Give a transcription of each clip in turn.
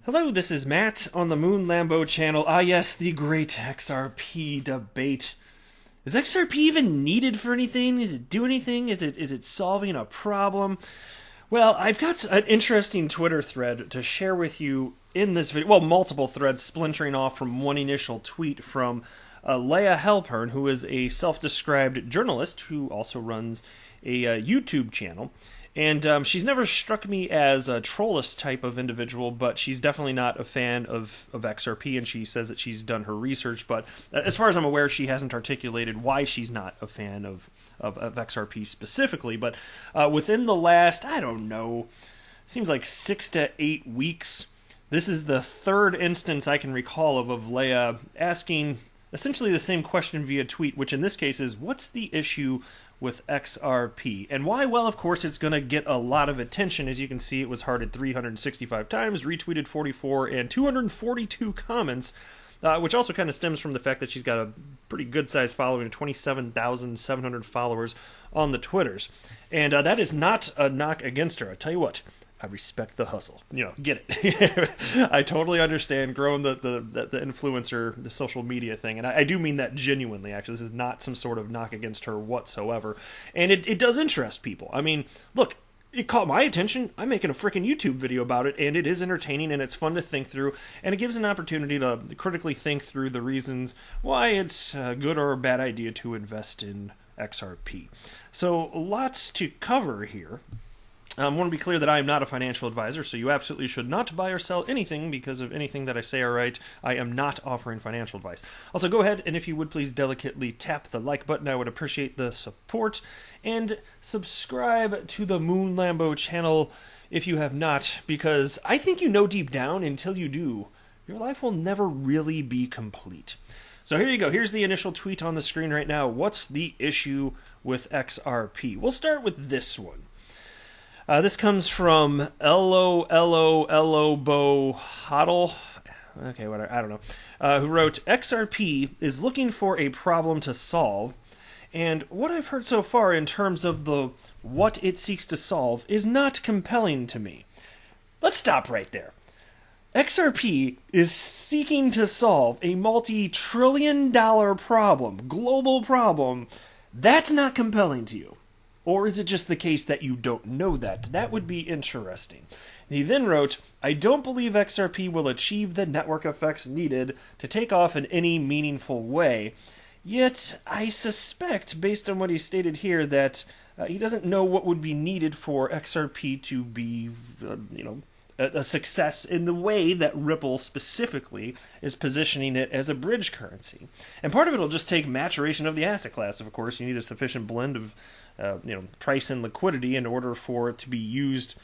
Hello, this is Matt on the Moon Lambo channel. Ah, yes, the great XRP debate. Is XRP even needed for anything? Does it do anything? Is it solving a problem? Well, I've got an interesting Twitter thread to share with you in this video. Well, multiple threads splintering off from one initial tweet from Leah Halpern, who is a self-described journalist who also runs a YouTube channel. And she's never struck me as a trollist type of individual, but she's definitely not a fan of XRP, and she says that she's done her research. But as far as I'm aware, she hasn't articulated why she's not a fan of XRP specifically. But within the last, I don't know, seems like 6 to 8 weeks, this is the third instance I can recall of Leia asking essentially the same question via tweet, which in this case is, what's the issue with XRP? And why? Well, of course, it's going to get a lot of attention. As you can see, it was hearted 365 times, retweeted 44, and 242 comments, which also kind of stems from the fact that she's got a pretty good-sized following, 27,700 followers on the Twitters. And that is not a knock against her. I tell you what, I respect the hustle. Get it. I totally understand growing the influencer, the social media thing. And I do mean that genuinely, actually. This is not some sort of knock against her whatsoever. And it does interest people. I mean, look, it caught my attention. I'm making a freaking YouTube video about it, and it is entertaining, and it's fun to think through. And it gives an opportunity to critically think through the reasons why it's a good or a bad idea to invest in XRP. So lots to cover here. I want to be clear that I am not a financial advisor, so you absolutely should not buy or sell anything because of anything that I say or write. I am not offering financial advice. Also, go ahead and if you would please delicately tap the like button. I would appreciate the support. And subscribe to the Moon Lambo channel if you have not, because I think you know deep down, until you do, your life will never really be complete. So here you go. Here's the initial tweet on the screen right now. What's the issue with XRP? We'll start with this one. This comes from Bohodl, okay, whatever, I don't know, who wrote, XRP is looking for a problem to solve, and what I've heard so far in terms of what it seeks to solve is not compelling to me. Let's stop right there. XRP is seeking to solve a multi-trillion-dollar problem, global problem. That's not compelling to you. Or is it just the case that you don't know that? That would be interesting. He then wrote, I don't believe XRP will achieve the network effects needed to take off in any meaningful way. Yet, I suspect, based on what he stated here, that he doesn't know what would be needed for XRP to be, a success in the way that Ripple specifically is positioning it as a bridge currency. And part of it will just take maturation of the asset class. Of course, you need a sufficient blend of price and liquidity in order for it to be used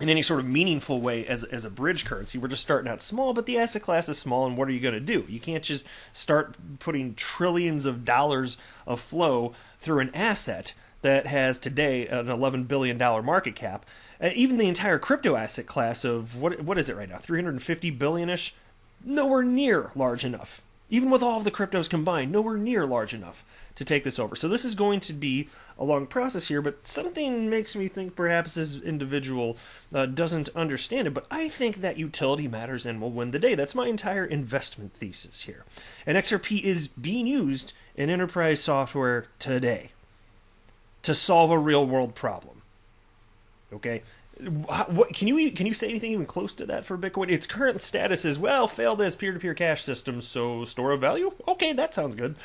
in any sort of meaningful way as a bridge currency. We're just starting out small, but the asset class is small, and what are you going to do? You can't just start putting trillions of dollars of flow through an asset that has today an $11 billion market cap. Even the entire crypto asset class of, what is it right now, 350 billion-ish? Nowhere near large enough. Even with all of the cryptos combined, nowhere near large enough to take this over. So this is going to be a long process here, but something makes me think perhaps this individual doesn't understand it. But I think that utility matters and will win the day. That's my entire investment thesis here. And XRP is being used in enterprise software today to solve a real-world problem. Okay? What can you say anything even close to that for Bitcoin? Its current status is, well, failed as peer-to-peer cash system, so store of value? Okay, that sounds good.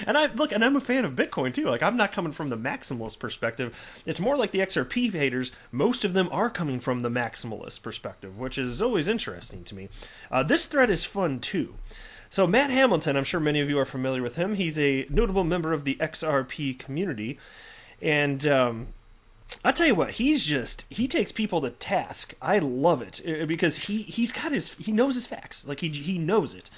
And I'm a fan of Bitcoin too. Like, I'm not coming from the maximalist perspective. It's more like the XRP haters. Most of them are coming from the maximalist perspective, which is always interesting to me. This thread is fun too. So Matt Hamilton, I'm sure many of you are familiar with him. He's a notable member of the XRP community, and I'll tell you what, he takes people to task. I love it because he knows his facts. Like he knows it.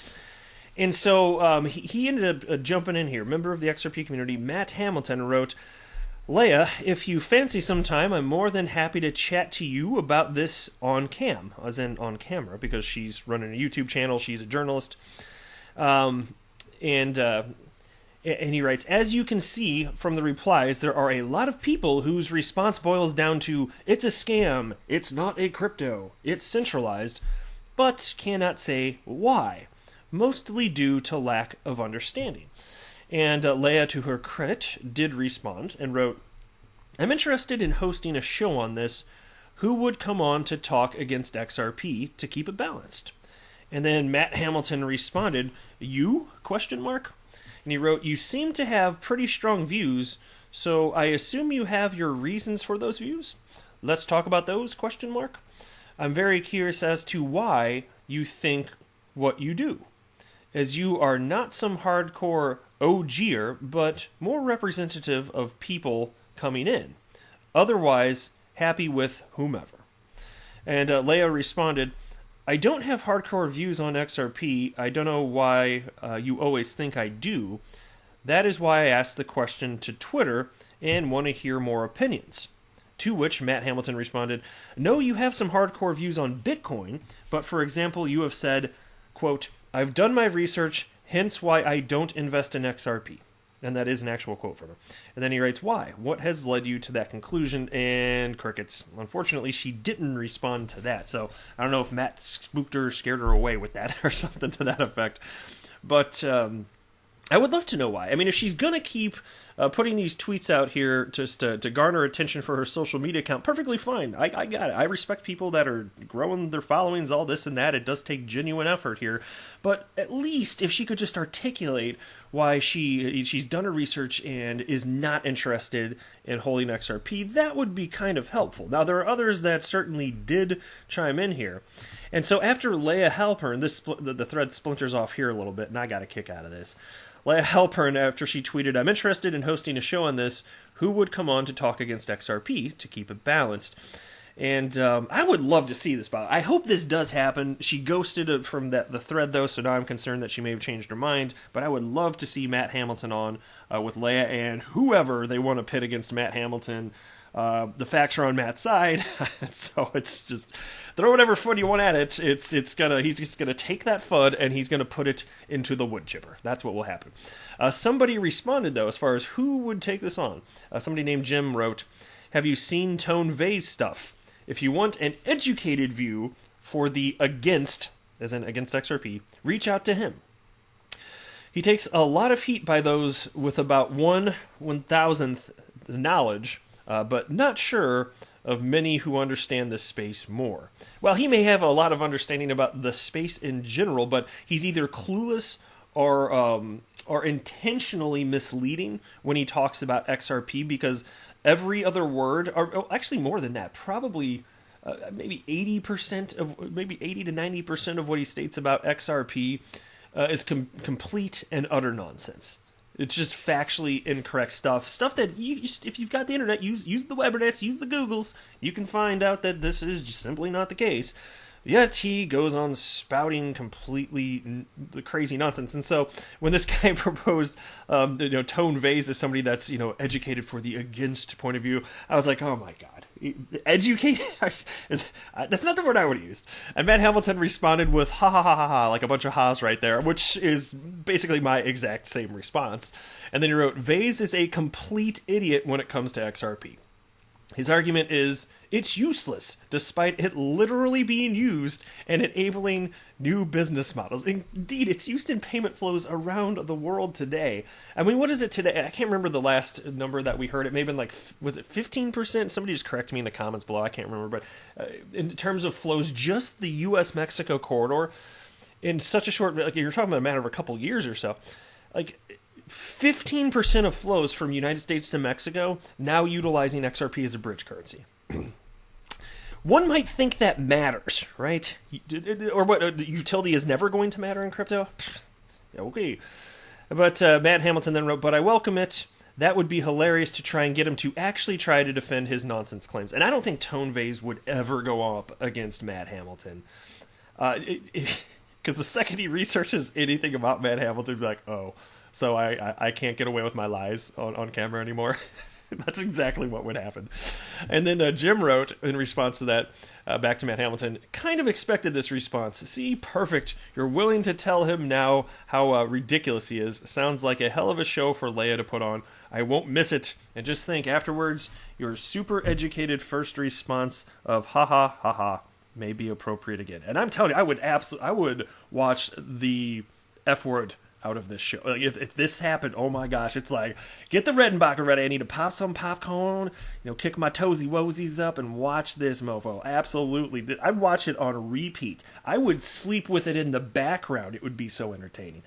And so he ended up jumping in here. Member of the XRP community, Matt Hamilton wrote, Leia, if you fancy some time, I'm more than happy to chat to you about this on cam, as in on camera, because she's running a YouTube channel. She's a journalist. And And he writes, as you can see from the replies, there are a lot of people whose response boils down to, it's a scam, it's not a crypto, it's centralized, but cannot say why, mostly due to lack of understanding. And Leia, to her credit, did respond and wrote, I'm interested in hosting a show on this. Who would come on to talk against XRP to keep it balanced? And then Matt Hamilton responded, you? Question mark. And he wrote, you seem to have pretty strong views, so I assume you have your reasons for those views? Let's talk about those? Question mark. I'm very curious as to why you think what you do, as you are not some hardcore OGer, but more representative of people coming in. Otherwise, happy with whomever. And Leia responded, I don't have hardcore views on XRP. I don't know why you always think I do. That is why I asked the question to Twitter and want to hear more opinions. To which Matt Hamilton responded, no, you have some hardcore views on Bitcoin, but for example, you have said, quote, I've done my research, hence why I don't invest in XRP. And that is an actual quote from her. And then he writes, why? What has led you to that conclusion? And crickets. Unfortunately, she didn't respond to that. So I don't know if Matt spooked her, scared her away with that or something to that effect. But I would love to know why. I mean, if she's going to keep putting these tweets out here just to garner attention for her social media account, perfectly fine. I got it. I respect people that are growing their followings, all this and that. It does take genuine effort here. But at least if she could just articulate why she's done her research and is not interested in holding XRP, that would be kind of helpful. Now, there are others that certainly did chime in here. And so after Leia Halpern, the thread splinters off here a little bit, and I got a kick out of this. Leia Halpern, after she tweeted, I'm interested in hosting a show on this. Who would come on to talk against XRP to keep it balanced? And I would love to see this. I hope this does happen. She ghosted from the thread, though, so now I'm concerned that she may have changed her mind. But I would love to see Matt Hamilton on with Leia and whoever they want to pit against Matt Hamilton. The facts are on Matt's side, so it's just throw whatever FUD you want at it. He's just gonna take that FUD and he's gonna put it into the wood chipper. That's what will happen. Somebody responded though, as far as who would take this on. Somebody named Jim wrote, "Have you seen Tone Vay's stuff? If you want an educated view for the against, as in against XRP, reach out to him. He takes a lot of heat by those with about 1/1000th knowledge, but not sure of many who understand the space more." Well, he may have a lot of understanding about the space in general, but he's either clueless or intentionally misleading when he talks about XRP, because every other word, or actually more than that, probably maybe 80% of, maybe 80 to 90% of what he states about XRP is complete and utter nonsense. It's just factually incorrect stuff that if you've got the internet, use the webernets, use the Googles, you can find out that this is just simply not the case. Yet he goes on spouting completely crazy nonsense. And so when this guy proposed, Tone Vase as somebody that's, educated for the against point of view, I was like, oh my God, educated? That's not the word I would have used. And Matt Hamilton responded with ha ha ha ha ha, like a bunch of ha's right there, which is basically my exact same response. And then he wrote, Vase is a complete idiot when it comes to XRP. His argument is, it's useless, despite it literally being used and enabling new business models. Indeed, it's used in payment flows around the world today. I mean, what is it today? I can't remember the last number that we heard. It may have been was it 15%? Somebody just correct me in the comments below. I can't remember. But in terms of flows, just the U.S.-Mexico corridor, in such a short, you're talking about a matter of a couple years or so, 15% of flows from United States to Mexico now utilizing XRP as a bridge currency. One might think that matters, right? Or what, utility is never going to matter in crypto? Okay. But Matt Hamilton then wrote, but I welcome it. That would be hilarious to try and get him to actually try to defend his nonsense claims. And I don't think Tone Vase would ever go up against Matt Hamilton. Because the second he researches anything about Matt Hamilton, he'd be like, oh, so I can't get away with my lies on camera anymore. That's exactly what would happen. And then Jim wrote in response to that, back to Matt Hamilton, kind of expected this response. See, perfect. You're willing to tell him now how ridiculous he is. Sounds like a hell of a show for Leia to put on. I won't miss it. And just think afterwards, your super educated first response of ha ha ha ha may be appropriate again. And I'm telling you, I would watch the F word out of this show. Like if this happened, oh my gosh, it's like, get the Redenbacher ready. I need to pop some popcorn, kick my toesy woesies up and watch this mofo. Absolutely. I'd watch it on repeat. I would sleep with it in the background. It would be so entertaining.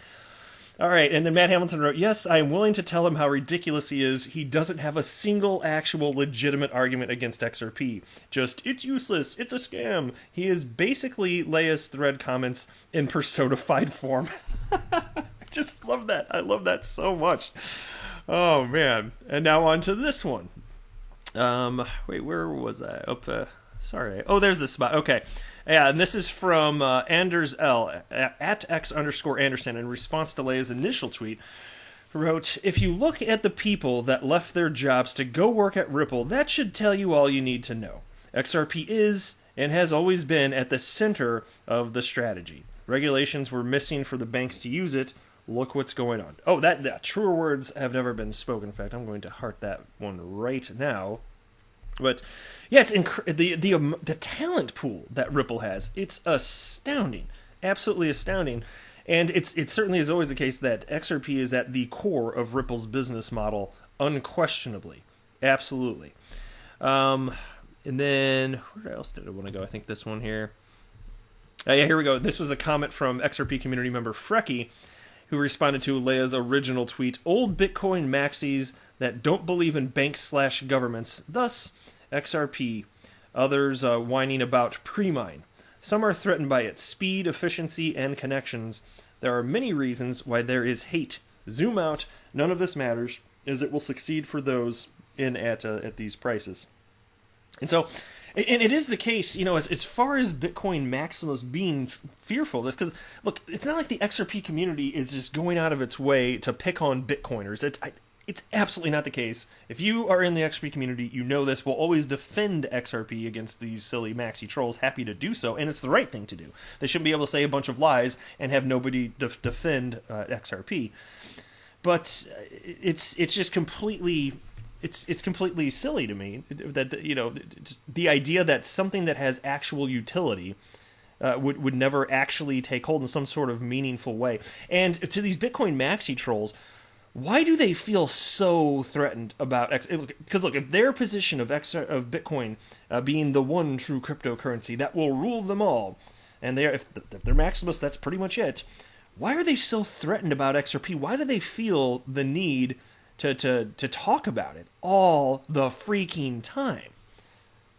All right, and then Matt Hamilton wrote, yes, I am willing to tell him how ridiculous he is. He doesn't have a single actual legitimate argument against XRP. Just, it's useless, it's a scam. He is basically Leia's thread comments in personified form. Just love that. I love that so much. Oh, man. And now on to this one. Wait, where was I? Sorry. Oh, there's this spot. Okay. Yeah, and this is from Anders L. at X_Anderson in response to Leia's initial tweet. Wrote, if you look at the people that left their jobs to go work at Ripple, that should tell you all you need to know. XRP is and has always been at the center of the strategy. Regulations were missing for the banks to use it. Look what's going on. Oh, that truer words have never been spoken. In fact, I'm going to heart that one right now. But yeah, it's the talent pool that Ripple has. It's astounding, absolutely astounding, and it certainly is always the case that XRP is at the core of Ripple's business model, unquestionably, absolutely. And then where else did I want to go? I think this one here. Yeah, here we go. This was a comment from XRP community member Frecky, who responded to Leia's original tweet, old Bitcoin maxis that don't believe in banks/governments, thus XRP, others whining about pre-mine. Some are threatened by its speed, efficiency, and connections. There are many reasons why there is hate. Zoom out, none of this matters, as it will succeed for those in at these prices. And so, and it is the case, as far as Bitcoin maximalists being fearful of this, because, look, it's not like the XRP community is just going out of its way to pick on Bitcoiners. It's absolutely not the case. If you are in the XRP community, you know this. We'll always defend XRP against these silly maxi trolls. Happy to do so, and it's the right thing to do. They shouldn't be able to say a bunch of lies and have nobody defend XRP. But it's just completely... It's completely silly to me that just the idea that something that has actual utility would never actually take hold in some sort of meaningful way. And to these Bitcoin maxi trolls, why do they feel so threatened about because look, if their position of Bitcoin being the one true cryptocurrency that will rule them all, and if they're maximalists, that's pretty much it. Why are they so threatened about XRP? Why do they feel the need to talk about it all the freaking time?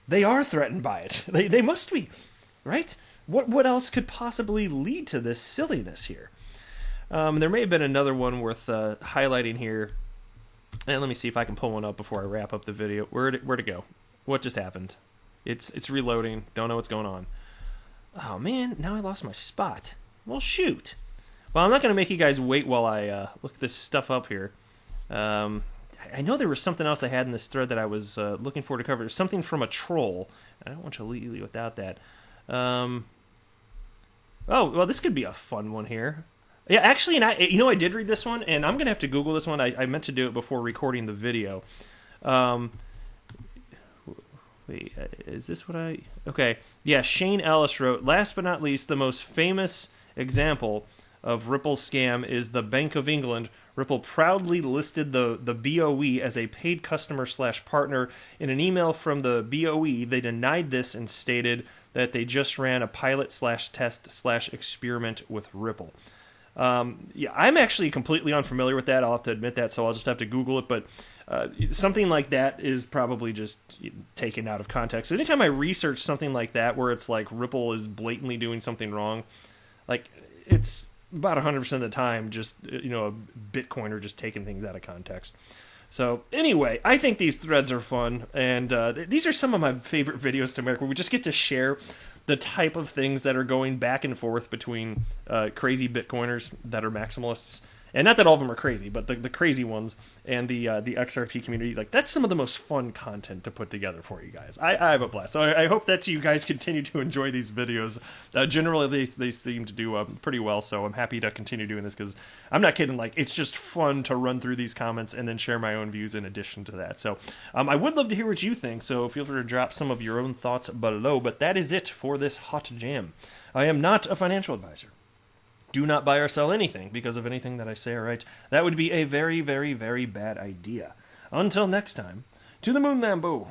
They are threatened by it. They must be, right? What else could possibly lead to this silliness here? There may have been another one worth highlighting here. And let me see if I can pull one up before I wrap up the video. Where'd it go? What just happened? It's reloading. Don't know what's going on. Oh man, now I lost my spot. Well, shoot. Well, I'm not going to make you guys wait while I look this stuff up here. I know there was something else I had in this thread that I was looking forward to cover. Something from a troll. I don't want to leave you without that. Oh, well, this could be a fun one here. Yeah, actually, and I did read this one, and I'm going to have to Google this one. I meant to do it before recording the video. Wait, is this what I... Okay, yeah, Shane Ellis wrote, last but not least, the most famous example of Ripple's scam is the Bank of England. Ripple proudly listed the BOE as a paid customer/partner. In an email from the BOE, they denied this and stated that they just ran a pilot/test/experiment with Ripple. Yeah, I'm actually completely unfamiliar with that. I'll have to admit that, so I'll just have to Google it. But something like that is probably just taken out of context. Anytime I research something like that, where it's like Ripple is blatantly doing something wrong, like it's about 100% of the time just a Bitcoiner just taking things out of context. So anyway, I think these threads are fun, and these are some of my favorite videos to make, where we just get to share the type of things that are going back and forth between crazy Bitcoiners that are maximalists And not that all of them are crazy, but the crazy ones and the XRP community, like, that's some of the most fun content to put together for you guys. I have a blast. So I hope that you guys continue to enjoy these videos. Generally, they seem to do pretty well, so I'm happy to continue doing this because I'm not kidding. Like, it's just fun to run through these comments and then share my own views in addition to that. So I would love to hear what you think, so feel free to drop some of your own thoughts below. But that is it for this hot jam. I am not a financial advisor. Do not buy or sell anything because of anything that I say or write. That would be a very, very, very bad idea. Until next time, to the moon, Lambo.